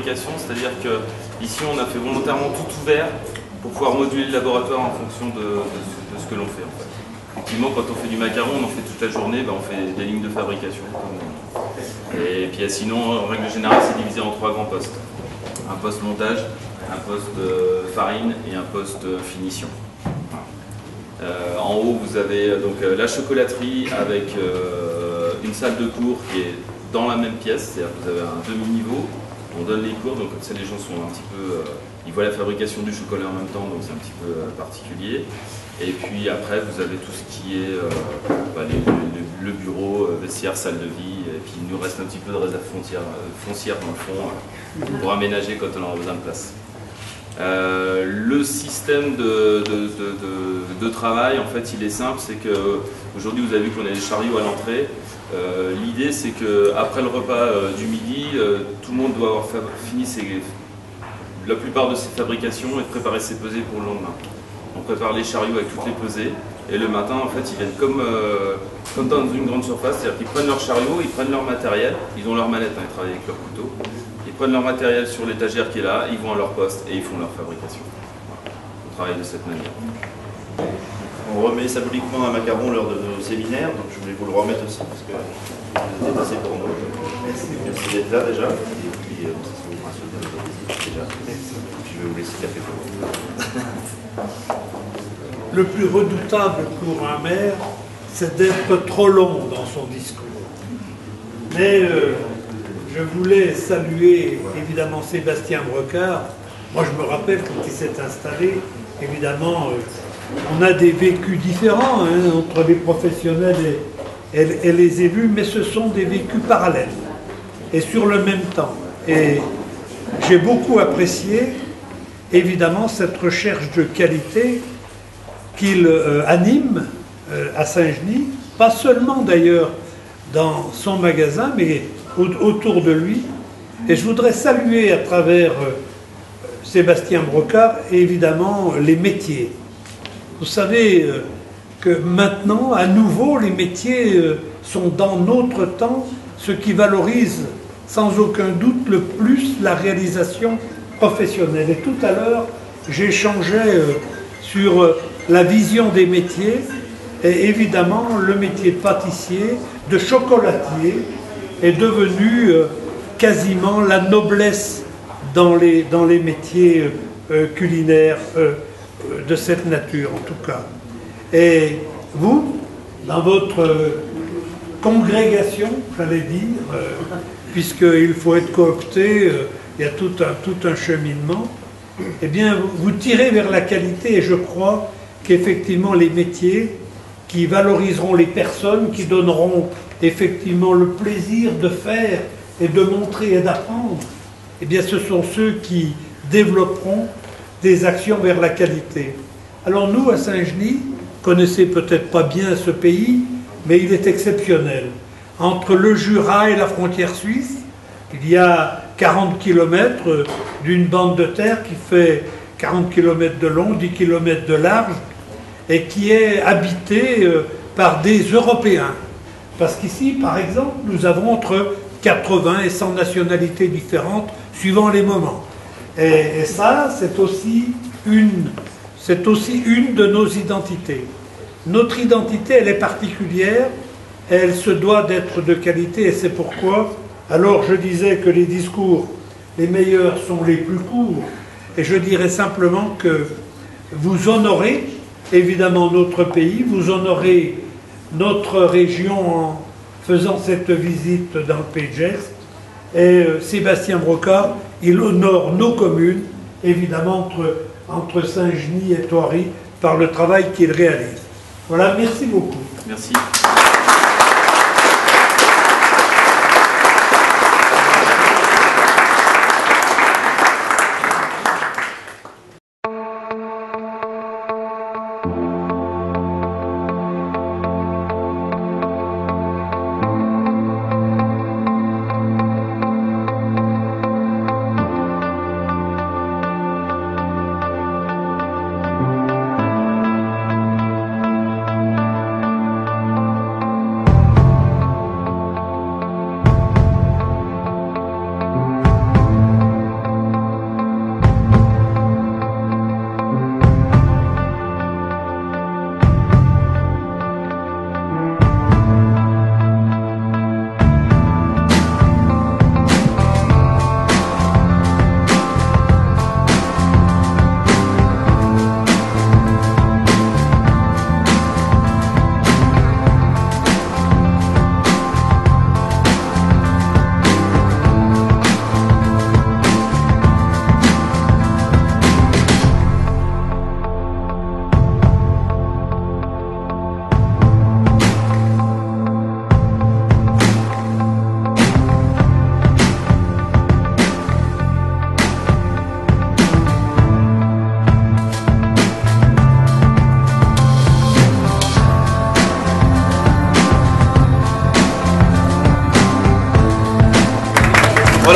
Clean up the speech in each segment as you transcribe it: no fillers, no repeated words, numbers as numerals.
fabrication, c'est-à-dire que ici on a fait volontairement tout ouvert pour pouvoir moduler le laboratoire en fonction de ce que l'on fait en fait. Effectivement, quand on fait du macaron, on en fait toute la journée, on fait des lignes de fabrication. Et puis sinon, en règle générale, c'est divisé en 3 grands postes. Un poste montage, un poste farine et un poste finition. En haut, vous avez donc la chocolaterie avec une salle de cours qui est dans la même pièce, c'est-à-dire que vous avez un demi-niveau, on donne les cours, donc comme ça les gens sont un petit peu... ils voient la fabrication du chocolat en même temps, donc c'est un petit peu particulier. Et puis après, vous avez tout ce qui est le bureau, vestiaire, salle de vie, et puis il nous reste un petit peu de réserve foncière dans le fond pour aménager quand on aura besoin de place. Le système de travail, en fait, il est simple, c'est qu'aujourd'hui, vous avez vu qu'on a des chariots à l'entrée. L'idée, c'est qu'après le repas du midi, tout le monde doit avoir fini la plupart de ses fabrications et de préparer ses pesées pour le lendemain. On prépare les chariots avec toutes les pesées, et le matin, en fait, ils viennent comme dans une grande surface, c'est-à-dire qu'ils prennent leur chariot, ils prennent leur matériel, ils ont leur mallette, ils travaillent avec leur couteau. Ils prennent leur matériel sur l'étagère qui est là, ils vont à leur poste et ils font leur fabrication. Voilà. On travaille de cette manière. On remet symboliquement un macaron lors de nos séminaires, donc je voulais vous le remettre aussi parce que vous êtes assez pour nous. Merci d'être là déjà. Et puis, ça vous fera souvenir de votre visite déjà. Je vais vous laisser café pour vous. Le plus redoutable pour un maire, c'est d'être trop long dans son discours. Mais je voulais saluer évidemment Sébastien Brocard. Moi je me rappelle quand il s'est installé, évidemment on a des vécus différents entre les professionnels et les élus, mais ce sont des vécus parallèles et sur le même temps. Et j'ai beaucoup apprécié évidemment cette recherche de qualité qu'il anime à Saint-Genis, pas seulement d'ailleurs dans son magasin, mais autour de lui. Et je voudrais saluer à travers Sébastien Brocard, évidemment, les métiers. Vous savez que maintenant, à nouveau, les métiers sont dans notre temps ce qui valorise sans aucun doute le plus la réalisation professionnelle. Et tout à l'heure, j'échangeais sur la vision des métiers, et évidemment, le métier de pâtissier, de chocolatier, est devenu quasiment la noblesse dans les métiers culinaires de cette nature, en tout cas. Et vous, dans votre congrégation, j'allais dire, puisqu'il faut être coopté, il y a tout un cheminement, eh bien, vous tirez vers la qualité, et je crois qu'effectivement, les métiers qui valoriseront les personnes, qui donneront effectivement le plaisir de faire et de montrer et d'apprendre, eh bien ce sont ceux qui développeront des actions vers la qualité. Alors nous, à Saint-Genis, connaissez peut-être pas bien ce pays, mais il est exceptionnel. Entre le Jura et la frontière suisse, il y a 40 km d'une bande de terre qui fait 40 km de long, 10 km de large, et qui est habitée par des Européens. Parce qu'ici, par exemple, nous avons entre 80 et 100 nationalités différentes, suivant les moments. Et ça, c'est aussi une de nos identités. Notre identité, elle est particulière, elle se doit d'être de qualité, et c'est pourquoi, alors je disais que les discours, les meilleurs sont les plus courts, et je dirais simplement que vous honorez évidemment notre pays, vous honorez notre région en faisant cette visite dans le Pays de Gex. Et Sébastien Brocard, il honore nos communes, évidemment entre Saint-Genis et Thoiry, par le travail qu'il réalise. Voilà, merci beaucoup. Merci.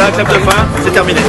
Voilà, clap de fin, c'est terminé.